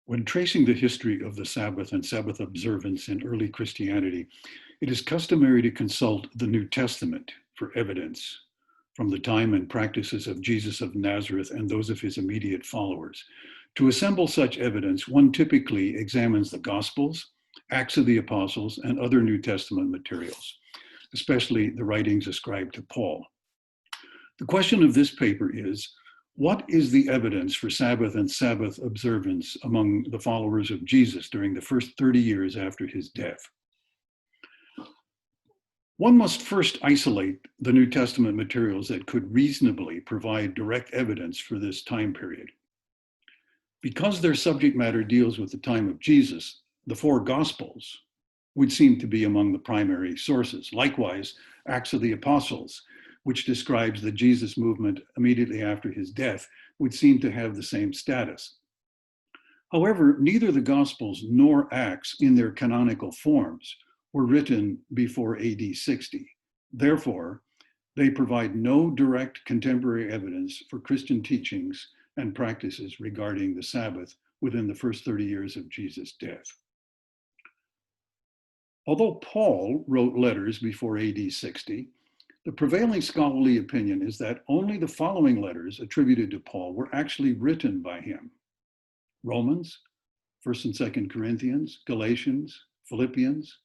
When tracing the history of the Sabbath and Sabbath observance in early Christianity, it is customary to consult the New Testament for evidence from the time and practices of Jesus of Nazareth and those of his immediate followers. To assemble such evidence, one typically examines the Gospels, Acts of the Apostles, and other New Testament materials, especially the writings ascribed to Paul. The question of this paper is, what is the evidence for Sabbath and Sabbath observance among the followers of Jesus during the first 30 years after his death? One must first isolate the New Testament materials that could reasonably provide direct evidence for this time period. Because their subject matter deals with the time of Jesus, the four Gospels would seem to be among the primary sources. Likewise, Acts of the Apostles, which describes the Jesus movement immediately after his death, would seem to have the same status. However, neither the Gospels nor Acts in their canonical forms were written before AD 60. Therefore, they provide no direct contemporary evidence for Christian teachings and practices regarding the Sabbath within the first 30 years of Jesus' death. Although Paul wrote letters before AD 60, the prevailing scholarly opinion is that only the following letters attributed to Paul were actually written by him: Romans, 1st and 2nd Corinthians, Galatians, Philippians,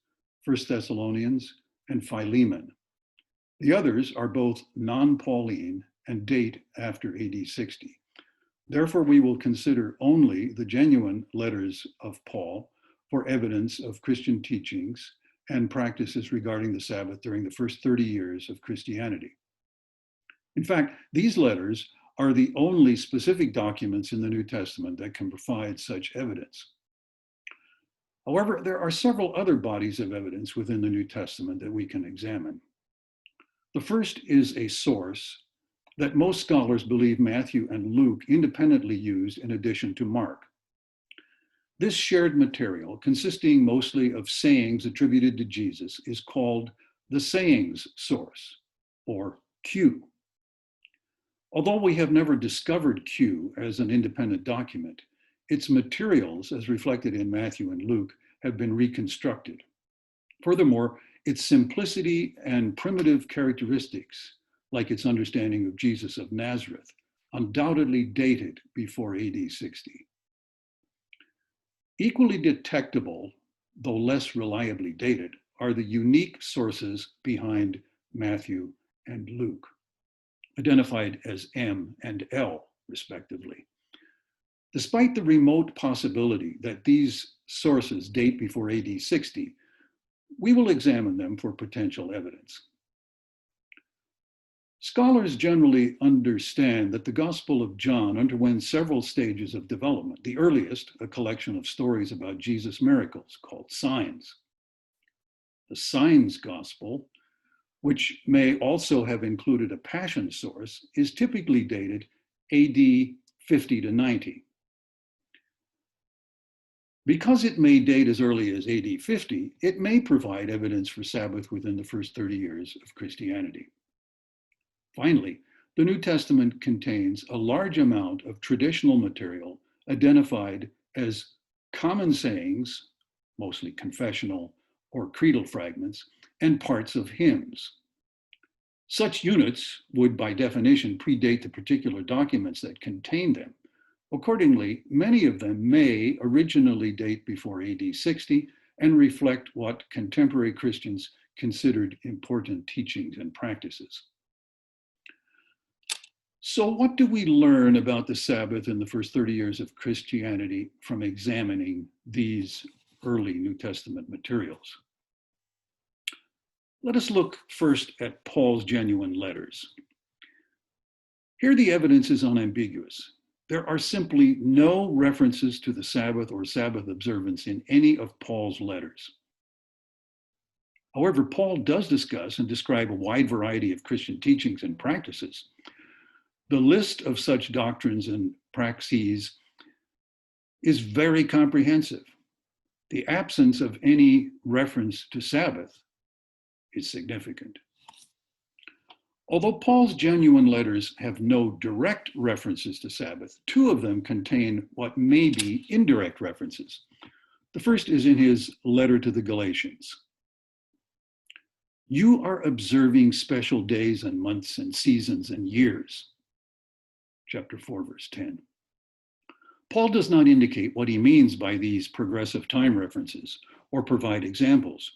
1st Thessalonians, and Philemon. The others are both non-Pauline and date after AD 60. Therefore, we will consider only the genuine letters of Paul for evidence of Christian teachings and practices regarding the Sabbath during the first 30 years of Christianity. In fact, these letters are the only specific documents in the New Testament that can provide such evidence. However, there are several other bodies of evidence within the New Testament that we can examine. The first is a source that most scholars believe Matthew and Luke independently used in addition to Mark. This shared material, consisting mostly of sayings attributed to Jesus, is called the sayings source, or Q. Although we have never discovered Q as an independent document, its materials, as reflected in Matthew and Luke, have been reconstructed. Furthermore, its simplicity and primitive characteristics, like its understanding of Jesus of Nazareth, undoubtedly dated before AD 60. Equally detectable, though less reliably dated, are the unique sources behind Matthew and Luke, identified as M and L, respectively. Despite the remote possibility that these sources date before AD 60, we will examine them for potential evidence. Scholars generally understand that the Gospel of John underwent several stages of development. The earliest, a collection of stories about Jesus' miracles called signs. The signs Gospel, which may also have included a passion source, is typically dated AD 50 to 90. Because it may date as early as AD 50, it may provide evidence for Sabbath within the first 30 years of Christianity. Finally, the New Testament contains a large amount of traditional material identified as common sayings, mostly confessional or creedal fragments, and parts of hymns. Such units would, by definition, predate the particular documents that contain them. Accordingly, many of them may originally date before AD 60 and reflect what contemporary Christians considered important teachings and practices. So what do we learn about the Sabbath in the first 30 years of Christianity from examining these early New Testament materials? Let us look first at Paul's genuine letters. Here the evidence is unambiguous. There are simply no references to the Sabbath or Sabbath observance in any of Paul's letters. However, Paul does discuss and describe a wide variety of Christian teachings and practices. The list of such doctrines and praxes is very comprehensive. The absence of any reference to Sabbath is significant. Although Paul's genuine letters have no direct references to Sabbath, two of them contain what may be indirect references. The first is in his letter to the Galatians. You are observing special days and months and seasons and years. Chapter 4, verse 10. Paul does not indicate what he means by these progressive time references or provide examples.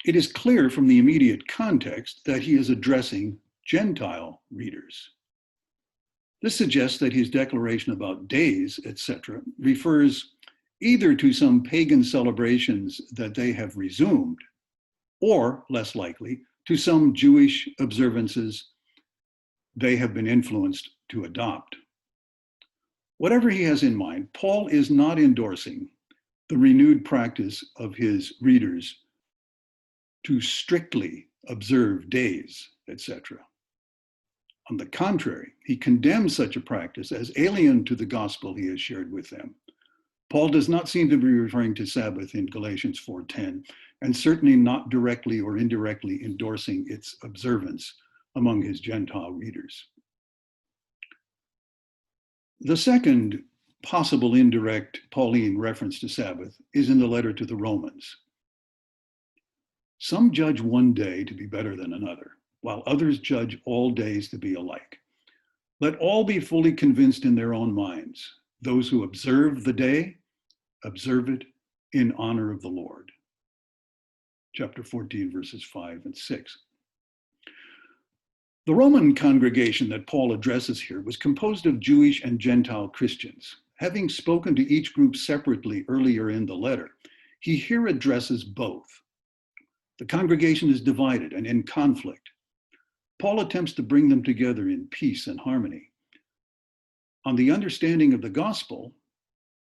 It is clear from the immediate context that he is addressing Gentile readers. This suggests that his declaration about days, etc., refers either to some pagan celebrations that they have resumed, or, less likely, to some Jewish observances they have been influenced to adopt. Whatever he has in mind, Paul is not endorsing the renewed practice of his readers to strictly observe days, etc. On the contrary, he condemns such a practice as alien to the gospel he has shared with them. Paul does not seem to be referring to Sabbath in Galatians 4:10, and certainly not directly or indirectly endorsing its observance among his Gentile readers. The second possible indirect Pauline reference to Sabbath is in the letter to the Romans. Some judge one day to be better than another, while others judge all days to be alike. Let all be fully convinced in their own minds. Those who observe the day, observe it in honor of the Lord. Chapter 14, verses 5 and 6. The Roman congregation that Paul addresses here was composed of Jewish and Gentile Christians. Having spoken to each group separately earlier in the letter, he here addresses both. The congregation is divided and in conflict. Paul attempts to bring them together in peace and harmony. On the understanding of the gospel,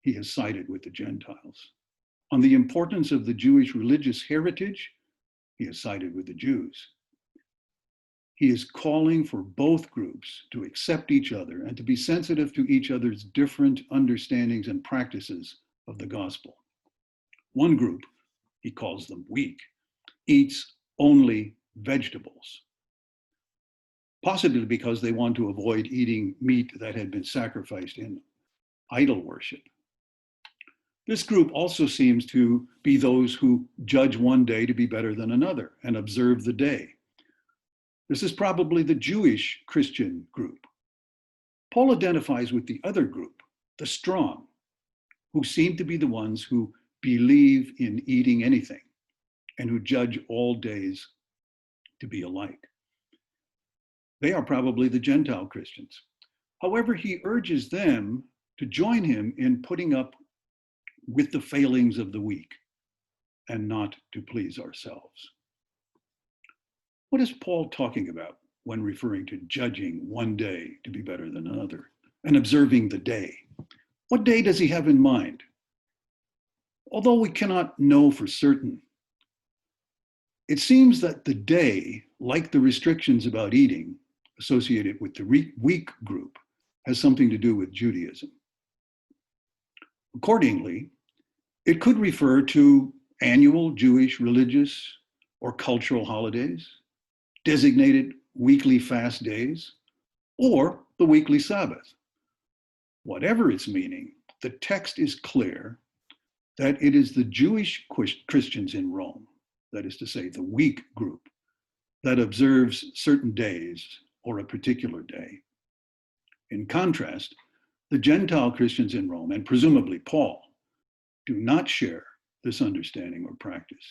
he has sided with the Gentiles. On the importance of the Jewish religious heritage, he has sided with the Jews. He is calling for both groups to accept each other and to be sensitive to each other's different understandings and practices of the gospel. One group, he calls them weak, eats only vegetables, possibly because they want to avoid eating meat that had been sacrificed in idol worship. This group also seems to be those who judge one day to be better than another and observe the day. This is probably the Jewish Christian group. Paul identifies with the other group, the strong, who seem to be the ones who believe in eating anything and who judge all days to be alike. They are probably the Gentile Christians. However, he urges them to join him in putting up with the failings of the weak and not to please ourselves. What is Paul talking about when referring to judging one day to be better than another and observing the day? What day does he have in mind? Although we cannot know for certain, it seems that the day, like the restrictions about eating associated with the weak group, has something to do with Judaism. Accordingly, it could refer to annual Jewish religious or cultural holidays, designated weekly fast days, or the weekly Sabbath. Whatever its meaning, the text is clear that it is the Jewish Christians in Rome, that is to say, the weak group, that observes certain days or a particular day. In contrast, the Gentile Christians in Rome, and presumably Paul, do not share this understanding or practice.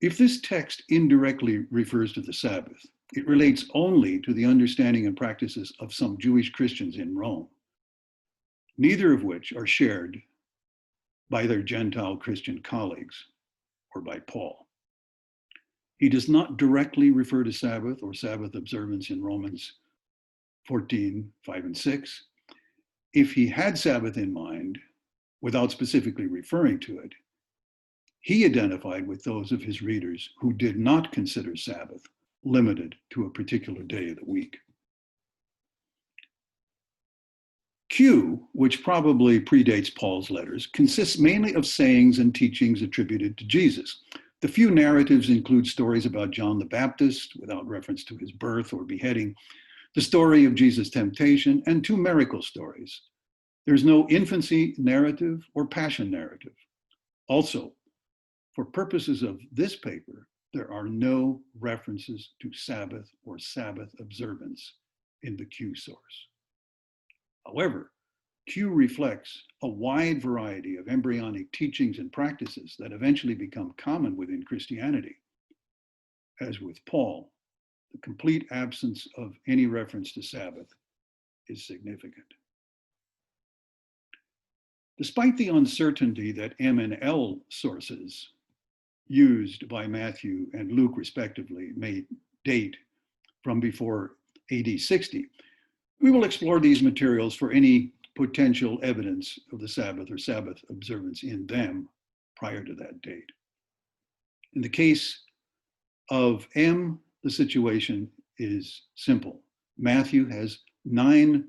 If this text indirectly refers to the Sabbath, it relates only to the understanding and practices of some Jewish Christians in Rome, neither of which are shared by their Gentile Christian colleagues or by Paul. He does not directly refer to Sabbath or Sabbath observance in Romans 14, 5 and 6. If he had Sabbath in mind, without specifically referring to it, he identified with those of his readers who did not consider Sabbath limited to a particular day of the week. Q, which probably predates Paul's letters, consists mainly of sayings and teachings attributed to Jesus. The few narratives include stories about John the Baptist, without reference to his birth or beheading, the story of Jesus' temptation, and 2 miracle stories. There's no infancy narrative or passion narrative. Also, for purposes of this paper, there are no references to Sabbath or Sabbath observance in the Q source. However, Q reflects a wide variety of embryonic teachings and practices that eventually become common within Christianity. As with Paul, the complete absence of any reference to Sabbath is significant. Despite the uncertainty that M and L sources used by Matthew and Luke respectively may date from before AD 60, we will explore these materials for any potential evidence of the Sabbath or Sabbath observance in them prior to that date. In the case of M, the situation is simple. Matthew has 9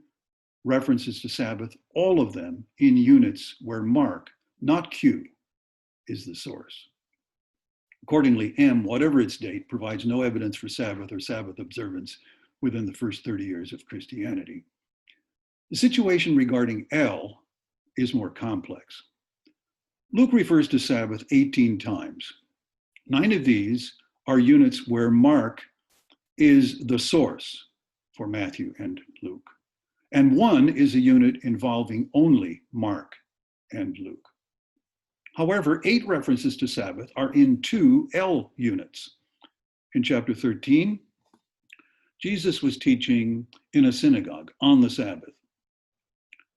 references to Sabbath, all of them in units where Mark, not Q, is the source. Accordingly, M, whatever its date, provides no evidence for Sabbath or Sabbath observance within the first 30 years of Christianity. The situation regarding L is more complex. Luke refers to Sabbath 18 times. 9 of these are units where Mark is the source for Matthew and Luke. And 1 is a unit involving only Mark and Luke. However, 8 references to Sabbath are in 2 L units. In chapter 13, Jesus was teaching in a synagogue on the Sabbath.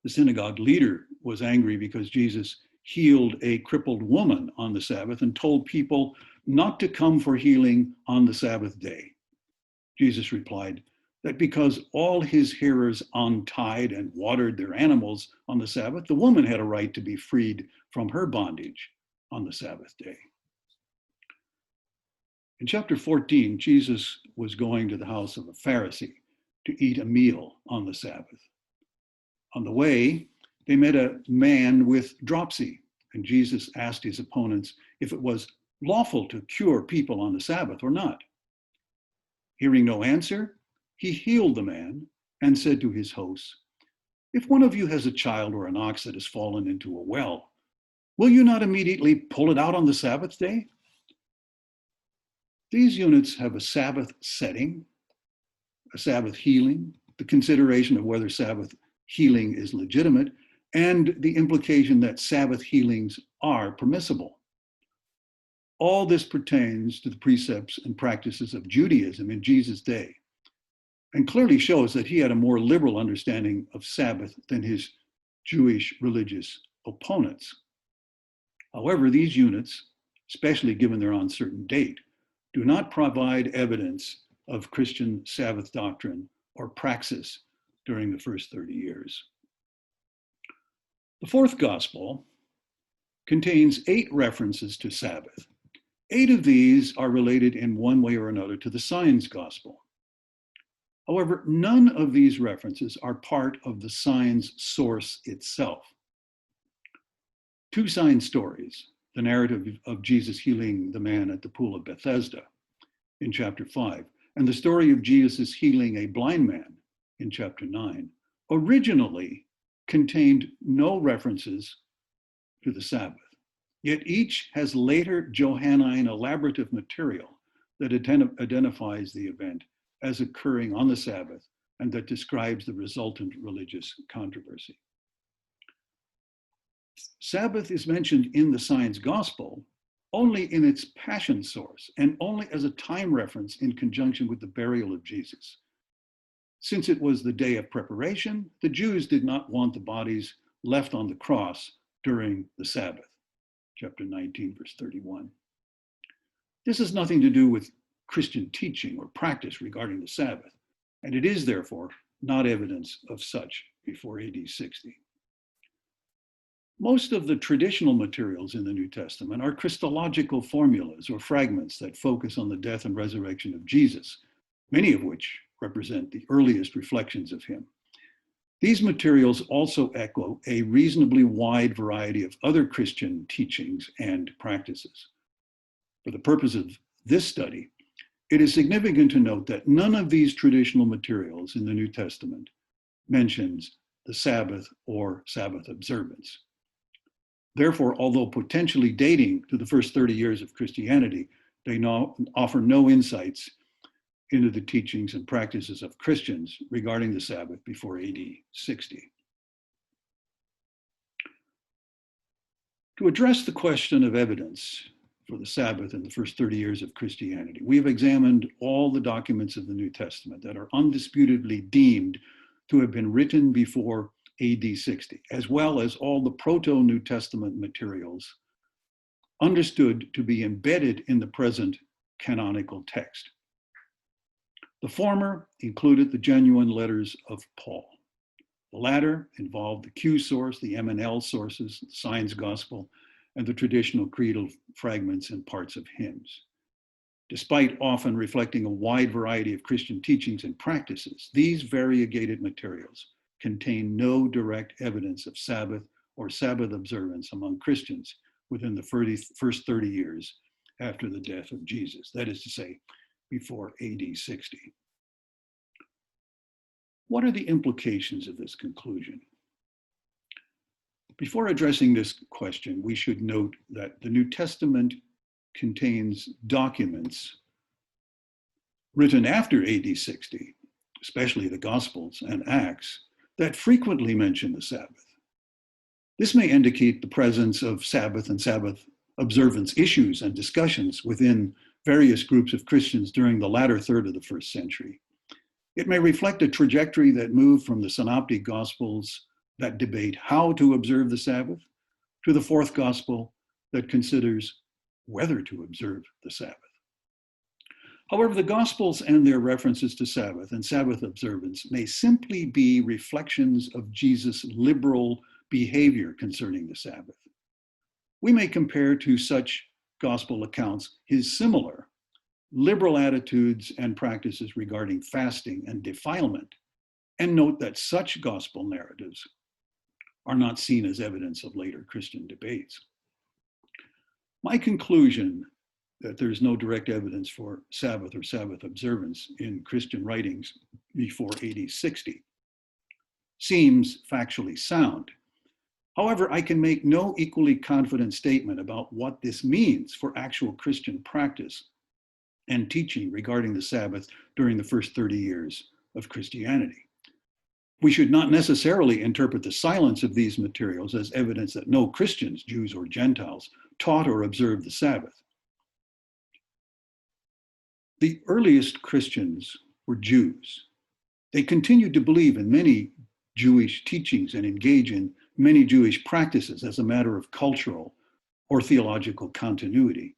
The synagogue leader was angry because Jesus healed a crippled woman on the Sabbath and told people not to come for healing on the Sabbath day. Jesus replied that because all his hearers untied and watered their animals on the Sabbath, the woman had a right to be freed from her bondage on the Sabbath day. In chapter 14, Jesus was going to the house of a Pharisee to eat a meal on the Sabbath. On the way, they met a man with dropsy, and Jesus asked his opponents if it was lawful to cure people on the Sabbath or not. Hearing no answer, he healed the man and said to his hosts, "If one of you has a child or an ox that has fallen into a well, will you not immediately pull it out on the Sabbath day?" These units have a Sabbath setting, a Sabbath healing, the consideration of whether Sabbath healing is legitimate, and the implication that Sabbath healings are permissible. All this pertains to the precepts and practices of Judaism in Jesus' day, and clearly shows that he had a more liberal understanding of Sabbath than his Jewish religious opponents. However, these units, especially given their uncertain date, do not provide evidence of Christian Sabbath doctrine or praxis during the first 30 years. The fourth gospel contains 8 references to Sabbath. 8 of these are related in one way or another to the signs gospel. However, none of these references are part of the signs source itself. 2 sign stories, the narrative of Jesus healing the man at the pool of Bethesda in chapter 5, and the story of Jesus healing a blind man in chapter 9, originally contained no references to the Sabbath. Yet each has later Johannine elaborative material that identifies the event as occurring on the Sabbath and that describes the resultant religious controversy. Sabbath is mentioned in the signs gospel only in its passion source and only as a time reference in conjunction with the burial of Jesus. Since it was the day of preparation, the Jews did not want the bodies left on the cross during the Sabbath, chapter 19, verse 31. This has nothing to do with Christian teaching or practice regarding the Sabbath, and it is therefore not evidence of such before AD 60. Most of the traditional materials in the New Testament are Christological formulas or fragments that focus on the death and resurrection of Jesus, many of which represent the earliest reflections of him. These materials also echo a reasonably wide variety of other Christian teachings and practices. For the purpose of this study, it is significant to note that none of these traditional materials in the New Testament mentions the Sabbath or Sabbath observance. Therefore, although potentially dating to the first 30 years of Christianity, they offer no insights into the teachings and practices of Christians regarding the Sabbath before AD 60. To address the question of evidence for the Sabbath in the first 30 years of Christianity, we have examined all the documents of the New Testament that are undisputably deemed to have been written before AD 60, as well as all the Proto-New Testament materials understood to be embedded in the present canonical text. The former included the genuine letters of Paul. The latter involved the Q source, the M&L sources, the Signs Gospel, and the traditional creedal fragments and parts of hymns. Despite often reflecting a wide variety of Christian teachings and practices, these variegated materials contain no direct evidence of Sabbath or Sabbath observance among Christians within the first 30 years after the death of Jesus, that is to say, before AD 60. What are the implications of this conclusion? Before addressing this question, we should note that the New Testament contains documents written after AD 60, especially the Gospels and Acts, that frequently mention the Sabbath. This may indicate the presence of Sabbath and Sabbath observance issues and discussions within various groups of Christians during the latter third of the first century. It may reflect a trajectory that moved from the Synoptic Gospels that debate how to observe the Sabbath to the fourth Gospel that considers whether to observe the Sabbath. However, the Gospels and their references to Sabbath and Sabbath observance may simply be reflections of Jesus' liberal behavior concerning the Sabbath. We may compare to such Gospel accounts his similar liberal attitudes and practices regarding fasting and defilement, and note that such Gospel narratives are not seen as evidence of later Christian debates. My conclusion that there's no direct evidence for Sabbath or Sabbath observance in Christian writings before AD 60 seems factually sound. However, I can make no equally confident statement about what this means for actual Christian practice and teaching regarding the Sabbath during the first 30 years of Christianity. We should not necessarily interpret the silence of these materials as evidence that no Christians, Jews or Gentiles, taught or observed the Sabbath. The earliest Christians were Jews. They continued to believe in many Jewish teachings and engage in many Jewish practices as a matter of cultural or theological continuity.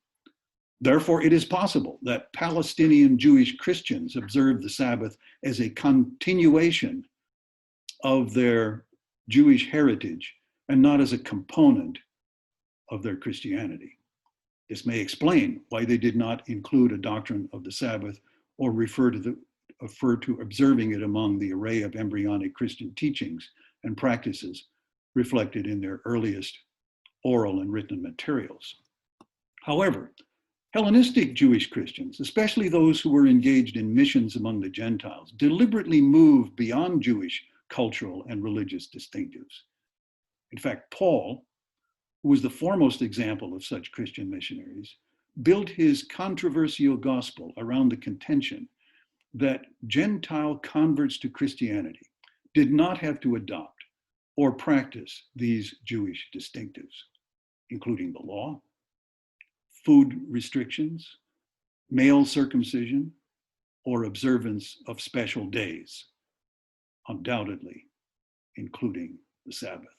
Therefore, it is possible that Palestinian Jewish Christians observed the Sabbath as a continuation of their Jewish heritage and not as a component of their Christianity. This may explain why they did not include a doctrine of the Sabbath or refer to observing it among the array of embryonic Christian teachings and practices reflected in their earliest oral and written materials. However, Hellenistic Jewish Christians, especially those who were engaged in missions among the Gentiles, deliberately moved beyond Jewish cultural and religious distinctives. In fact, Paul, who was the foremost example of such Christian missionaries, built his controversial gospel around the contention that Gentile converts to Christianity did not have to adopt or practice these Jewish distinctives, including the law, food restrictions, male circumcision, or observance of special days, undoubtedly including the Sabbath.